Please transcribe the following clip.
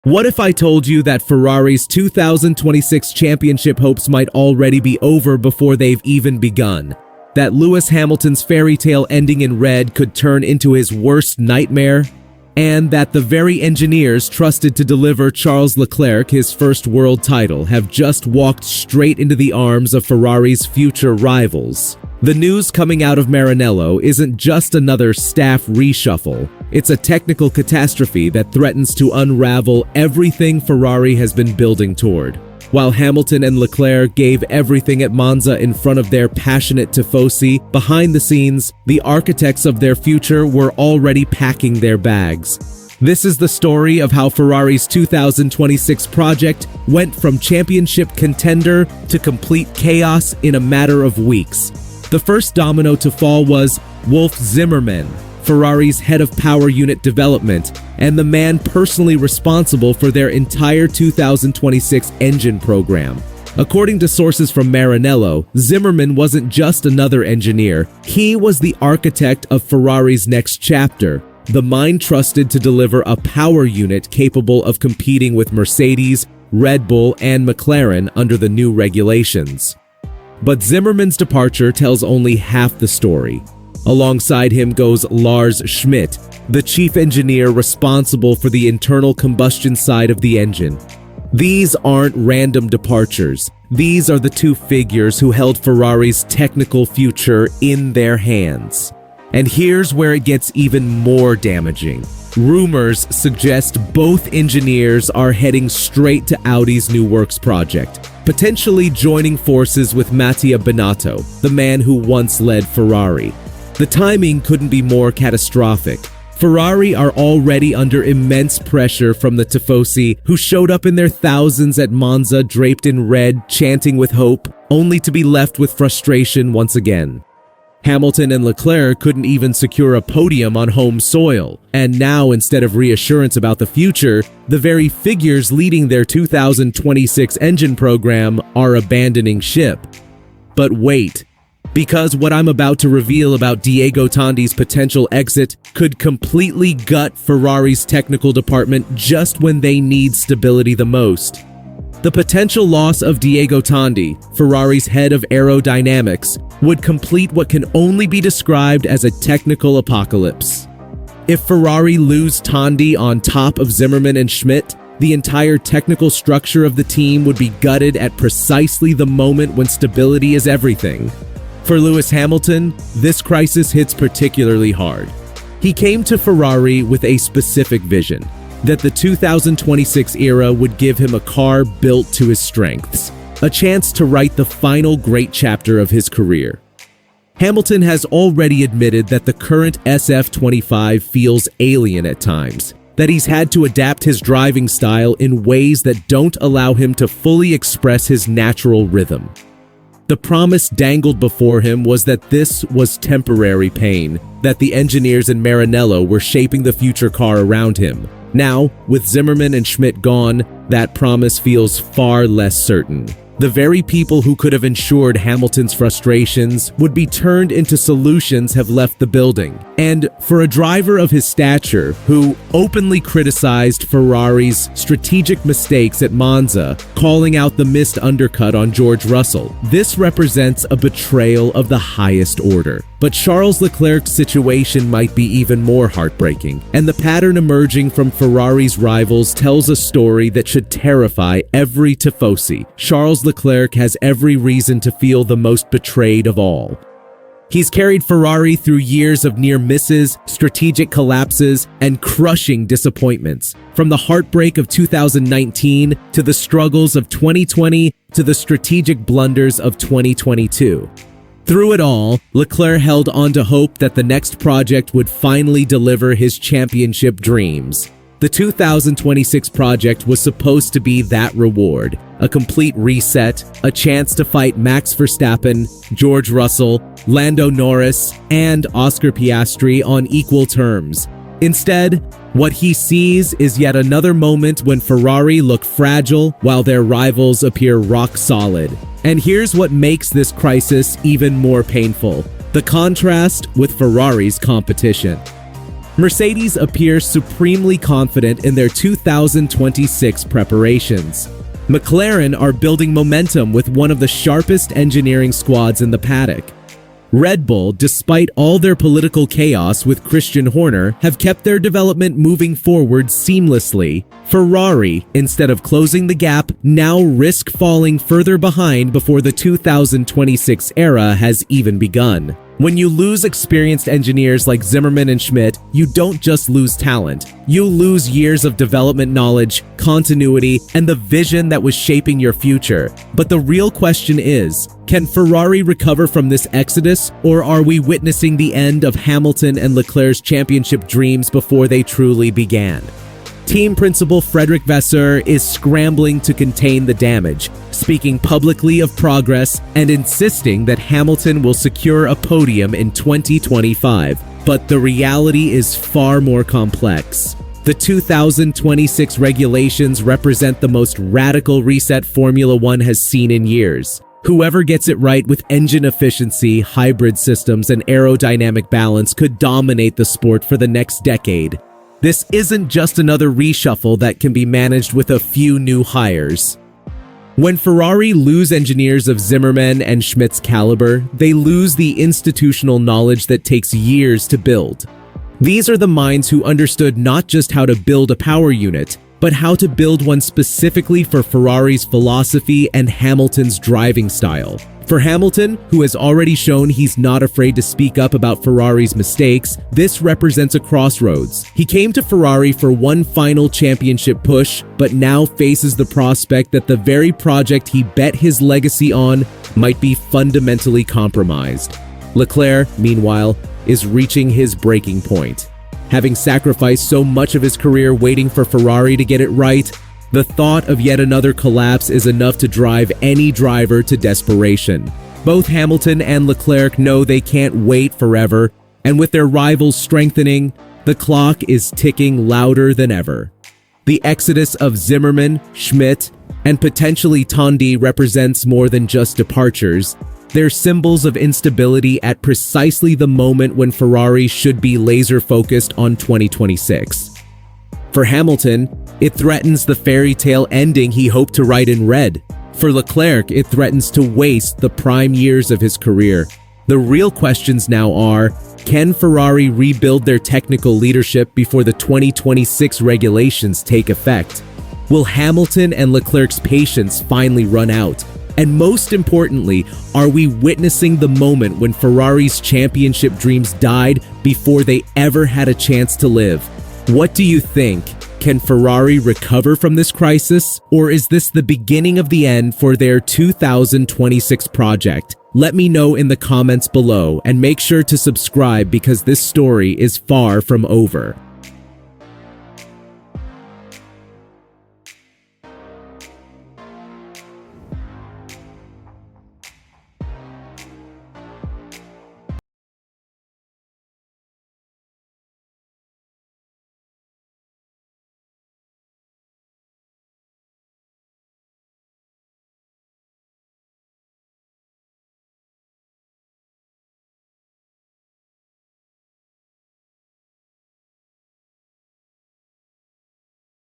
What if I told you that Ferrari's 2026 championship hopes might already be over before they've even begun? That Lewis Hamilton's fairy tale ending in red could turn into his worst nightmare? And that the very engineers trusted to deliver Charles Leclerc his first world title have just walked straight into the arms of Ferrari's future rivals? The news coming out of Maranello isn't just another staff reshuffle. It's a technical catastrophe that threatens to unravel everything Ferrari has been building toward. While Hamilton and Leclerc gave everything at Monza in front of their passionate tifosi, behind the scenes, the architects of their future were already packing their bags. This is the story of how Ferrari's 2026 project went from championship contender to complete chaos in a matter of weeks. The first domino to fall was Wolf Zimmerman, Ferrari's head of power unit development, and the man personally responsible for their entire 2026 engine program. According to sources from Maranello, Zimmerman wasn't just another engineer. He was the architect of Ferrari's next chapter, the mind trusted to deliver a power unit capable of competing with Mercedes, Red Bull, and McLaren under the new regulations. But Zimmerman's departure tells only half the story. Alongside him goes Lars Schmidt, the chief engineer responsible for the internal combustion side of the engine. These aren't random departures. These are the two figures who held Ferrari's technical future in their hands. And here's where it gets even more damaging. Rumors suggest both engineers are heading straight to Audi's new works project, potentially joining forces with Mattia Binotto, the man who once led Ferrari. The timing couldn't be more catastrophic. Ferrari are already under immense pressure from the tifosi who showed up in their thousands at Monza draped in red, chanting with hope, only to be left with frustration once again. Hamilton and Leclerc couldn't even secure a podium on home soil, and now instead of reassurance about the future, the very figures leading their 2026 engine program are abandoning ship. But wait, because what I'm about to reveal about Diego Tondi's potential exit could completely gut Ferrari's technical department just when they need stability the most. The potential loss of Diego Tondi, Ferrari's head of aerodynamics, would complete what can only be described as a technical apocalypse. If Ferrari lose Tondi on top of Zimmerman and Schmidt, the entire technical structure of the team would be gutted at precisely the moment when stability is everything. For Lewis Hamilton, this crisis hits particularly hard. He came to Ferrari with a specific vision, that the 2026 era would give him a car built to his strengths, a chance to write the final great chapter of his career. Hamilton has already admitted that the current SF25 feels alien at times, that he's had to adapt his driving style in ways that don't allow him to fully express his natural rhythm. The promise dangled before him was that this was temporary pain, that the engineers in Maranello were shaping the future car around him. Now, with Zimmerman and Schmidt gone, that promise feels far less certain. The very people who could have ensured Hamilton's frustrations would be turned into solutions have left the building. And for a driver of his stature, who openly criticized Ferrari's strategic mistakes at Monza, calling out the missed undercut on George Russell, this represents a betrayal of the highest order. But Charles Leclerc's situation might be even more heartbreaking, and the pattern emerging from Ferrari's rivals tells a story that should terrify every tifosi. Charles Leclerc has every reason to feel the most betrayed of all. He's carried Ferrari through years of near misses, strategic collapses, and crushing disappointments. From the heartbreak of 2019 to the struggles of 2020 to the strategic blunders of 2022. Through it all, Leclerc held on to hope that the next project would finally deliver his championship dreams. The 2026 project was supposed to be that reward, a complete reset, a chance to fight Max Verstappen, George Russell, Lando Norris, and Oscar Piastri on equal terms. Instead, what he sees is yet another moment when Ferrari look fragile while their rivals appear rock solid. And here's what makes this crisis even more painful: the contrast with Ferrari's competition. Mercedes appears supremely confident in their 2026 preparations. McLaren are building momentum with one of the sharpest engineering squads in the paddock. Red Bull, despite all their political chaos with Christian Horner, have kept their development moving forward seamlessly. Ferrari, instead of closing the gap, now risk falling further behind before the 2026 era has even begun. When you lose experienced engineers like Zimmerman and Schmidt, you don't just lose talent. You lose years of development knowledge, continuity, and the vision that was shaping your future. But the real question is, can Ferrari recover from this exodus, or are we witnessing the end of Hamilton and Leclerc's championship dreams before they truly began? Team principal Frederic Vasseur is scrambling to contain the damage, speaking publicly of progress and insisting that Hamilton will secure a podium in 2025. But the reality is far more complex. The 2026 regulations represent the most radical reset Formula One has seen in years. Whoever gets it right with engine efficiency, hybrid systems, and aerodynamic balance could dominate the sport for the next decade. This isn't just another reshuffle that can be managed with a few new hires. When Ferrari lose engineers of Zimmerman and Schmidt's caliber, they lose the institutional knowledge that takes years to build. These are the minds who understood not just how to build a power unit, but how to build one specifically for Ferrari's philosophy and Hamilton's driving style. For Hamilton, who has already shown he's not afraid to speak up about Ferrari's mistakes, this represents a crossroads. He came to Ferrari for one final championship push, but now faces the prospect that the very project he bet his legacy on might be fundamentally compromised. Leclerc, meanwhile, is reaching his breaking point. Having sacrificed so much of his career waiting for Ferrari to get it right, the thought of yet another collapse is enough to drive any driver to desperation. Both Hamilton and Leclerc know they can't wait forever, and with their rivals strengthening, the clock is ticking louder than ever. The exodus of Zimmerman, Schmidt, and potentially Tondi represents more than just departures. They're symbols of instability at precisely the moment when Ferrari should be laser-focused on 2026. For Hamilton, it threatens the fairy tale ending he hoped to write in red. For Leclerc, it threatens to waste the prime years of his career. The real questions now are, can Ferrari rebuild their technical leadership before the 2026 regulations take effect? Will Hamilton and Leclerc's patience finally run out? And most importantly, are we witnessing the moment when Ferrari's championship dreams died before they ever had a chance to live? What do you think? Can Ferrari recover from this crisis, or is this the beginning of the end for their 2026 project? Let me know in the comments below, and make sure to subscribe because this story is far from over.